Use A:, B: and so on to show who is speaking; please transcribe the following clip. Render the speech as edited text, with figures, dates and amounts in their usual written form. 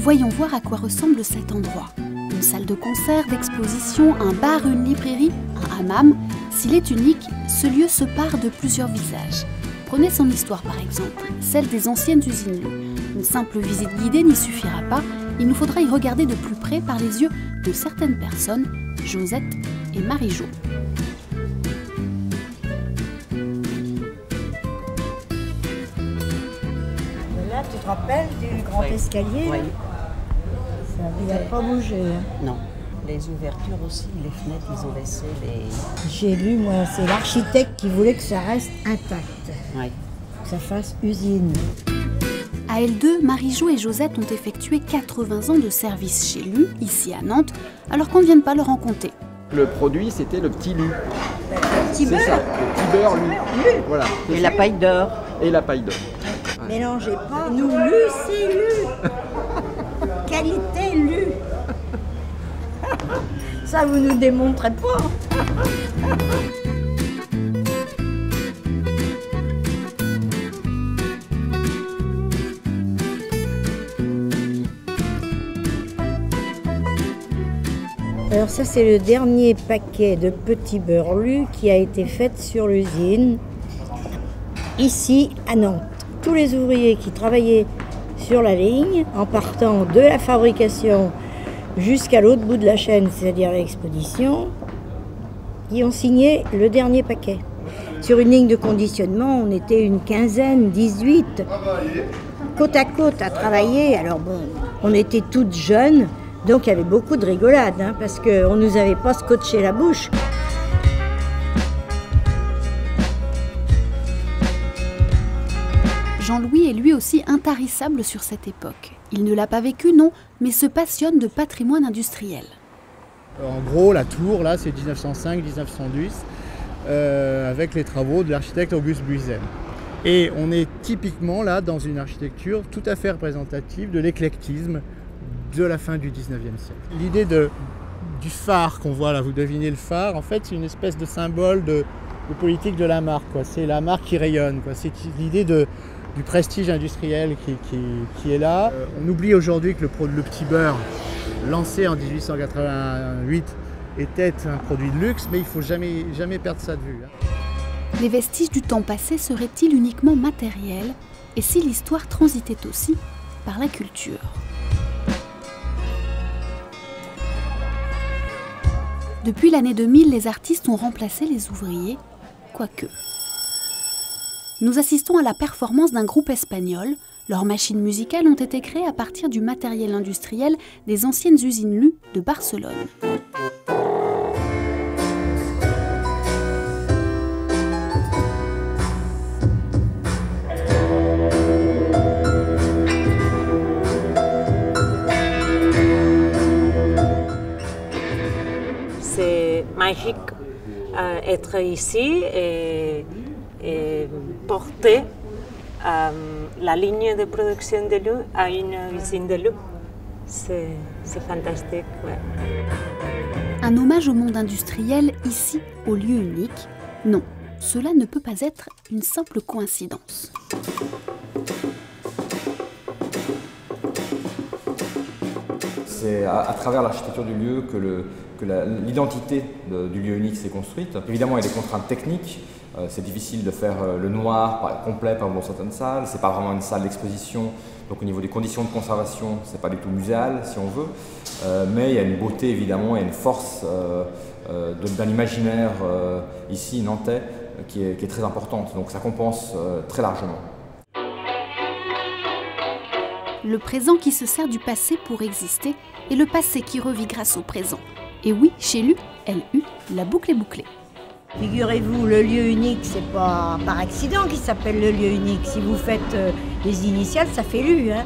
A: Voyons voir à quoi ressemble cet endroit. Une salle de concert, d'exposition, un bar, une librairie, un hammam. S'il est unique, ce lieu se pare de plusieurs visages. Prenez son histoire par exemple, celle des anciennes usines Lu. Une simple visite guidée n'y suffira pas, il nous faudra y regarder de plus près par les yeux de certaines personnes, Josette et Marie-Jo.
B: Là, tu te rappelles du grand escalier?
C: Oui.
B: Il n'a pas bougé. Hein.
C: Non. Les ouvertures aussi, les fenêtres, ils ont laissé les...
B: J'ai lu, moi, c'est l'architecte qui voulait que ça reste intact.
C: Oui.
B: Que ça fasse usine.
A: À L2, Marie-Jo et Josette ont effectué 80 ans de service chez Lu, ici à Nantes, alors qu'on ne vienne pas leur en compter.
D: Le produit, c'était le petit Lu.
B: Le petit beurre.
D: C'est ça, le petit beurre Lu. Voilà.
C: Et la paille d'or.
D: Et la paille d'or.
B: Ouais. Mélangez pas. Nous, Lu, c'est Lu. Qualité Lu. Ça, vous nous démontrez pas. Alors ça, c'est le dernier paquet de petits beurre Lu qui a été fait sur l'usine, ici à Nantes. Tous les ouvriers qui travaillaient sur la ligne, en partant de la fabrication jusqu'à l'autre bout de la chaîne, c'est-à-dire l'expédition, qui ont signé le dernier paquet. Sur une ligne de conditionnement, on était une quinzaine, 18, côte à côte à travailler. Alors bon, on était toutes jeunes, donc il y avait beaucoup de rigolade, hein, parce qu'on ne nous avait pas scotché la bouche.
A: Jean-Louis est lui aussi intarissable sur cette époque. Il ne l'a pas vécu, non, mais se passionne de patrimoine industriel.
E: En gros, la tour, là, c'est 1905-1910, avec les travaux de l'architecte Auguste Buizen. Et on est typiquement là dans une architecture tout à fait représentative de l'éclectisme de la fin du 19e siècle. L'idée du phare qu'on voit là, vous devinez le phare, en fait, c'est une espèce de symbole de politique de la marque, quoi. C'est la marque qui rayonne, quoi. C'est l'idée du prestige industriel qui est là. On oublie aujourd'hui que le petit beurre, lancé en 1888, était un produit de luxe, mais il ne faut jamais perdre ça de vue.
A: Les vestiges du temps passé seraient-ils uniquement matériels? Et si l'histoire transitait aussi par la culture? Depuis l'année 2000, les artistes ont remplacé les ouvriers, quoique. Nous assistons à la performance d'un groupe espagnol. Leurs machines musicales ont été créées à partir du matériel industriel des anciennes usines Lu de Barcelone.
F: C'est magique être ici et porter la ligne de production de Lu à une usine de Lu. C'est fantastique. Ouais.
A: Un hommage au monde industriel ici, au lieu unique? Non, cela ne peut pas être une simple coïncidence.
G: C'est à travers l'architecture du lieu que l'identité du lieu unique s'est construite. Évidemment, il y a des contraintes techniques. C'est difficile de faire le noir complet par exemple, dans certaines salles. Ce n'est pas vraiment une salle d'exposition. Donc au niveau des conditions de conservation, ce n'est pas du tout muséal si on veut. Mais il y a une beauté évidemment, il y a une force d'un imaginaire ici nantais qui est très importante. Donc ça compense très largement.
A: Le présent qui se sert du passé pour exister et le passé qui revit grâce au présent. Et oui, chez Lu, L-U, la boucle est bouclée.
B: Figurez-vous, le lieu unique, c'est pas par accident qu'il s'appelle le lieu unique. Si vous faites les initiales, ça fait Lu. Hein.